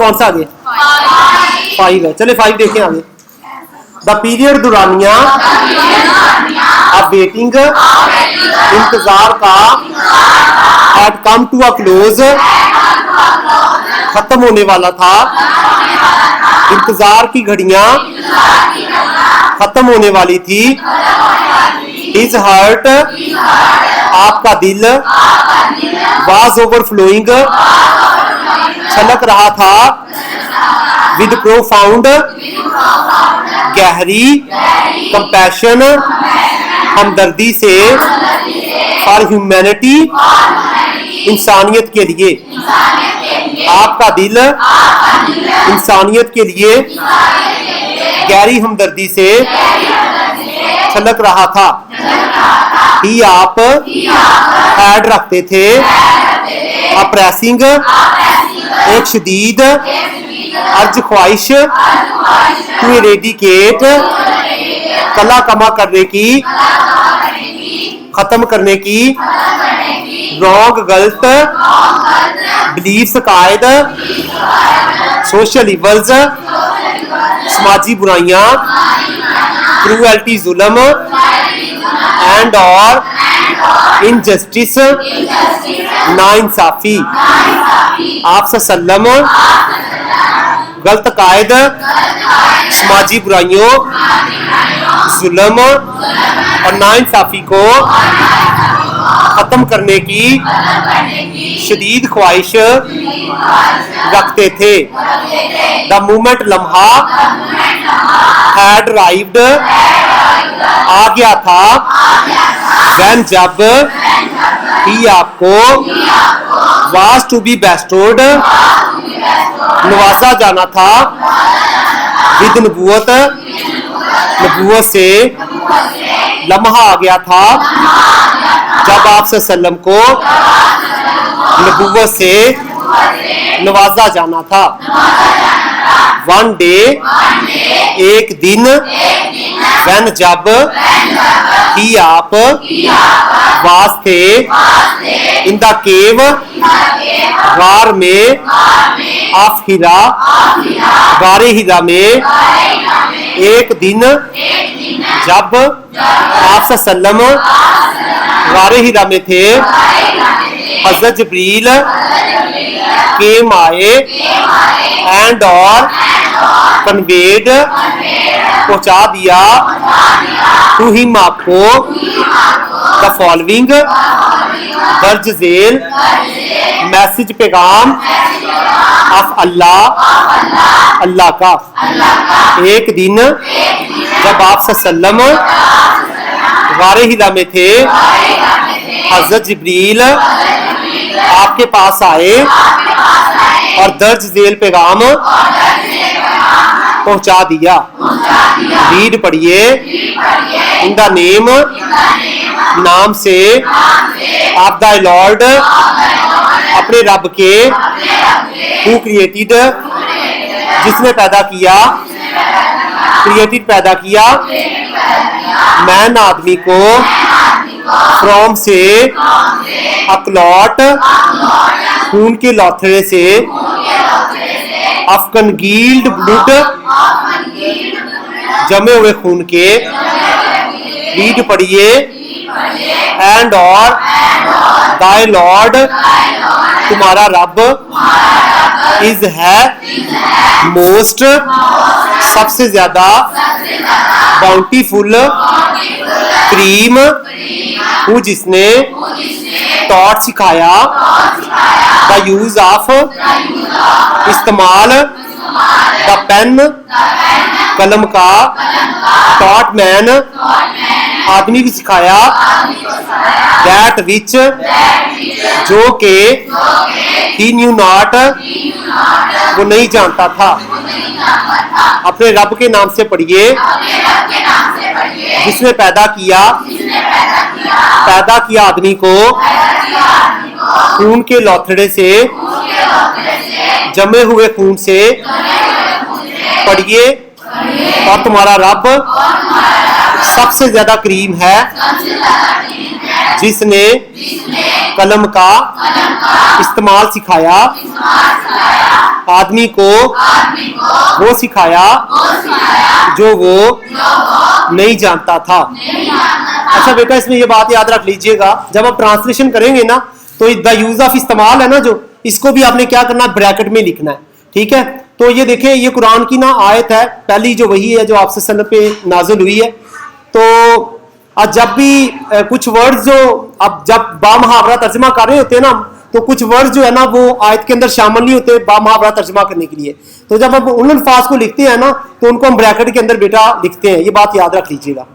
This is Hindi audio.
कौन सा आगे? 5 है। चले 5 देखें आगे। द पीरियड दुरानिया, वेटिंग, इंतजार का, had come to a close, खत्म होने वाला था। इंतजार की घड़ियां खत्म होने वाली थी। हिज हार्ट, आपका दिल, वाज ओवरफ्लोइंग, छलक रहा था। विद प्रोफाउंड, गहरी, कंपैशन, हमदर्दी से, फॉर ह्यूमैनिटी, इंसानियत के लिए। आपका दिल इंसानियत के लिए गहरी हमदर्दी से छलक रहा था। ही आप हैड रखते थे। अप्रेसिंग, एक शदीद अर्ज ख्वाहिश, टू इरेडिकेट, कला कमा करने की, खत्म करने की। रॉन्ग, गलत, बिलीफ्स, कायद, सोशल इवल्स, समाजी बुराइयां, क्रूएल्टी, जुल्म, एंड और इनजस्टिस, नाइंसाफी। आप सल्लम, गलत कायद, समाजी बुराइयों, जुल्म और नाइंसाफी को खत्म करने की शदीद ख्वाहिश रखते थे। द मोमेंट, लम्हा, हैड अराइव्ड, आ गया था। वैन, जब, ही आपको, वाज टू बी बेस्टोर्ड, नवाजा जाना था। विद नबूवत, नबूवत से, लम्हा आ गया था जब आप सल्लम को नबूवत से नवाजा जाना था। वन डे, एक दिन। वैन, जब, ही आप, वाज थे। इन द केव, गार में। ऑफ हीरा, गारे हीरा में। एक दिन जब आप सल्लम गारे हीरा में थे। हज़रत जिब्रील केम आए, एंड और कन्वेड, पहुंचा दिया। टू हिम, आपको, द फॉलोइंग, दर्ज झेल, मैसेज, पैगाम, ऑफ अल्लाह, अल्लाह का। एक दिन जब आप सल्लम गारे हिरा में थे। हज़रत जिब्रील आपके पास आए और दर्ज झेल पैगाम पहुंचा दिया। रीड, पढ़िए। इन द नेम, नाम से, ऑफ द लॉर्ड, अपने रब के। हु क्रिएटेड, जिसने पैदा किया। क्रिएटेड, पैदा किया। मैन, आदमी को। फ्रॉम, से। अकलॉट, खून के लौथड़े से। अफकनगील्ड ब्लड, जमे हुए खून के। रीड, पढ़िए। एंड और दाई लॉर्ड, तुम्हारा रब। इज, है। मोस्ट, सबसे ज्यादा। Bountiful, cream. हु, जिसने। टॉट, सिखाया। द यूज ऑफ, इस्तेमाल। द पेन, कलम का। टॉट मैन, आदमी को सिखाया। दैट विच, जो के। ही न्यू नॉट, वो नहीं जानता था। अपने रब के नाम से पढ़िए। जिसने पैदा किया। पैदा किया आदमी को खून के लौथड़े से। जमे हुए खून से। पढ़िए। और तुम्हारा रब सबसे ज्यादा करीम है जिसने कलम का इस्तेमाल सिखाया आदमी को वो सिखाया जो वो नहीं जानता था। अच्छा बेटा, इसमें ये बात याद रख लीजिएगा, जब आप ट्रांसलेशन करेंगे ना तो द यूज ऑफ इस्तेमाल है ना, जो इसको भी आपने क्या करना है, ब्रैकेट में लिखना है। ठीक है, तो ये देखें, ये कुरान की ना आयत है, पहली जो वही है जो आपसे सल्लल्लाहु अलैहि वसल्लम पे नाज़िल हुई है। तो जब भी कुछ वर्ड्स जो अब जब बामुहावरा तर्जमा कर रहे होते हैं ना, तो कुछ वर्ड्स जो है ना वो आयत के अंदर शामिल नहीं होते बामुहावरा तर्जमा करने के लिए। तो जब हम उन अल्फाज को लिखते हैं ना तो उनको हम ब्रैकेट के अंदर बेटा लिखते हैं, ये बात याद रख लीजिएगा।